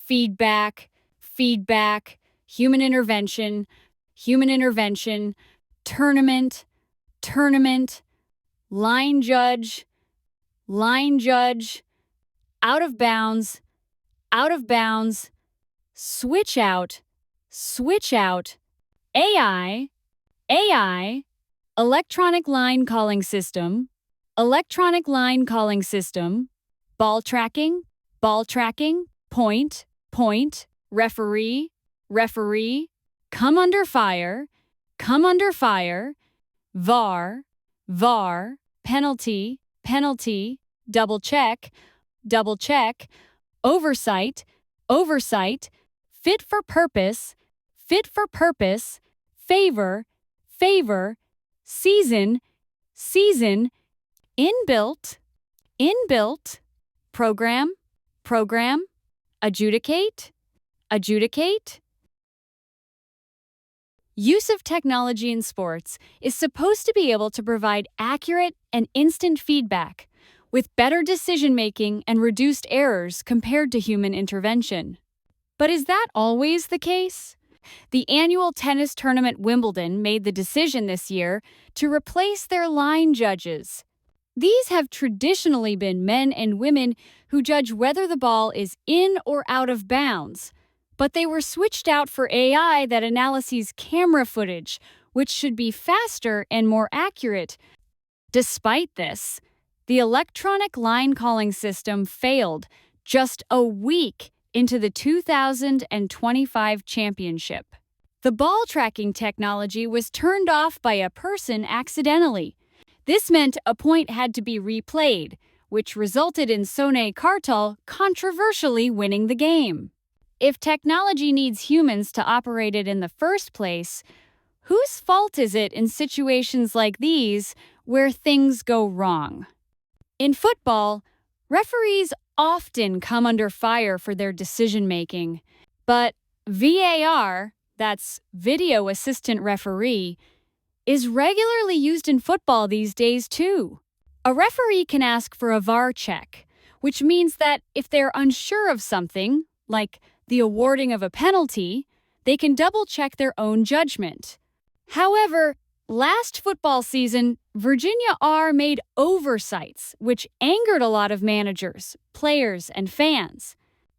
feedback, feedback, human intervention, tournament, tournament, line judge, out of bounds, switch out, AI, electronic line calling system, ball tracking, point, referee, come under fire, VAR, penalty, double check, oversight, fit for purpose, favor, season, inbuilt, program, adjudicate. Use of technology in sports is supposed to be able to provide accurate and instant feedback, with better decision-making and reduced errors compared to human intervention. But is that always the case? The annual tennis tournament Wimbledon made the decision this year to replace their line judges. These have traditionally been men and women who judge whether the ball is in or out of bounds, but they were switched out for AI that analyses camera footage, which should be faster and more accurate. Despite this, the electronic line calling system failed just a week into the 2025 championship. The ball tracking technology was turned off by a person accidentally. This meant a point had to be replayed, which resulted in Sonay Kartal controversially winning the game. If technology needs humans to operate it in the first place, whose fault is it in situations like these where things go wrong? In football, referees often come under fire for their decision-making, but VAR, that's Video Assistant Referee, is regularly used in football these days too. A referee can ask for a VAR check, which means that if they're unsure of something, like the awarding of a penalty, they can double-check their own judgment. However, last football season, Virginia made oversights, which angered a lot of managers, players, and fans.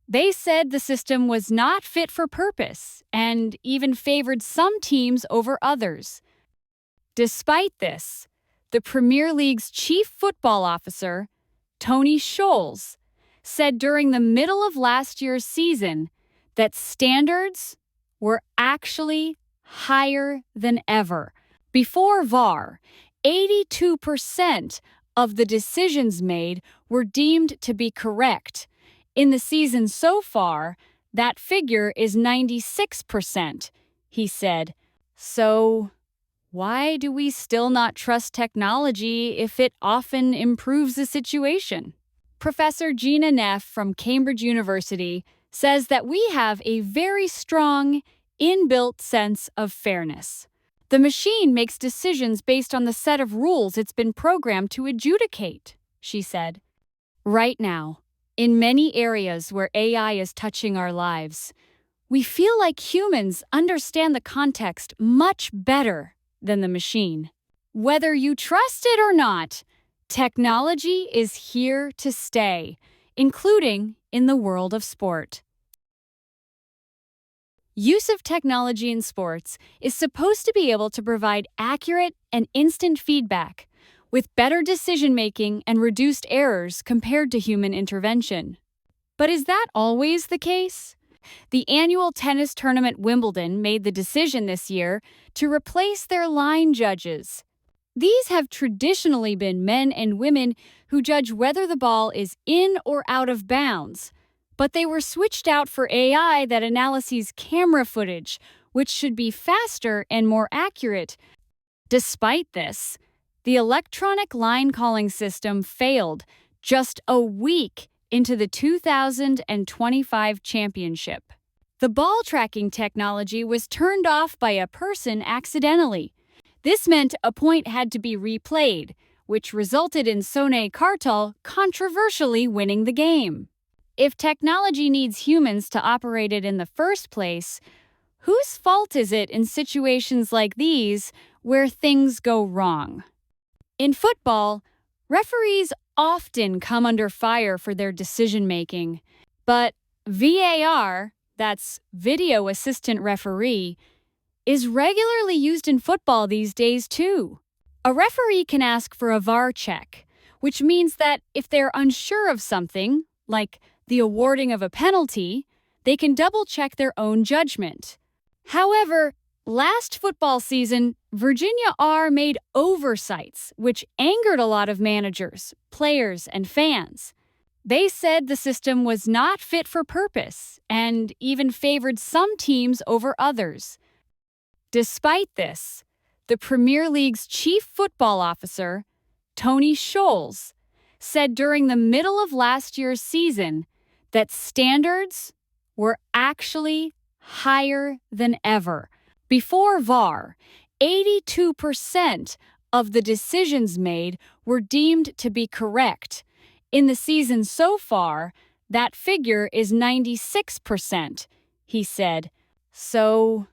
They said the system was not fit for purpose and even favored some teams over others. Despite this, the Premier League's chief football officer, Tony Scholes, said during the middle of last year's season that standards were actually higher than ever. Before VAR, 82% of the decisions made were deemed to be correct. In the season so far, that figure is 96%, he said. So, why do we still not trust technology if it often improves the situation? Professor Gina Neff from Cambridge University says that we have a very strong, inbuilt sense of fairness. The machine makes decisions based on the set of rules it's been programmed to adjudicate, she said. Right now, in many areas where AI is touching our lives, we feel like humans understand the context much better than the machine. Whether you trust it or not, technology is here to stay, including in the world of sport. Use of technology in sports is supposed to be able to provide accurate and instant feedback, with better decision-making and reduced errors compared to human intervention. But is that always the case? The annual tennis tournament Wimbledon made the decision this year to replace their line judges. These have traditionally been men and women who judge whether the ball is in or out of bounds, but they were switched out for AI that analyses camera footage, which should be faster and more accurate. Despite this, the electronic line calling system failed just a week into the 2025 championship. The ball tracking technology was turned off by a person accidentally. This meant a point had to be replayed, which resulted in Sonay Kartal controversially winning the game. if technology needs humans to operate it in the first place, whose fault is it in situations like these where things go wrong? In football, referees often come under fire for their decision-making, but VAR, that's Video Assistant Referee, is regularly used in football these days too. A referee can ask for a VAR check, which means that if they're unsure of something, like the awarding of a penalty, they can double-check their own judgment. However, last football season, Virginia R made oversights, which angered a lot of managers, players, and fans. They said the system was not fit for purpose and even favored some teams over others. Despite this, the Premier League's chief football officer, Tony Scholes, said during the middle of last year's season that standards were actually higher than ever. Before VAR, 82% of the decisions made were deemed to be correct. In the season so far, that figure is 96%, he said. So,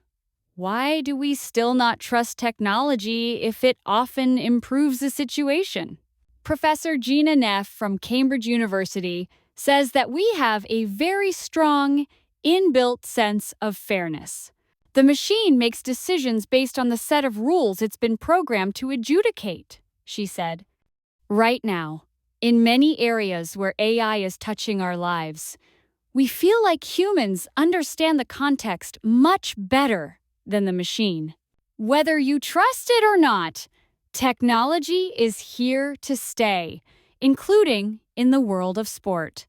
why do we still not trust technology if it often improves the situation? Professor Gina Neff from Cambridge University says that we have a very strong, inbuilt sense of fairness. The machine makes decisions based on the set of rules it's been programmed to adjudicate, she said. Right now, in many areas where AI is touching our lives, we feel like humans understand the context much better than the machine. Whether you trust it or not, technology is here to stay, including in the world of sport.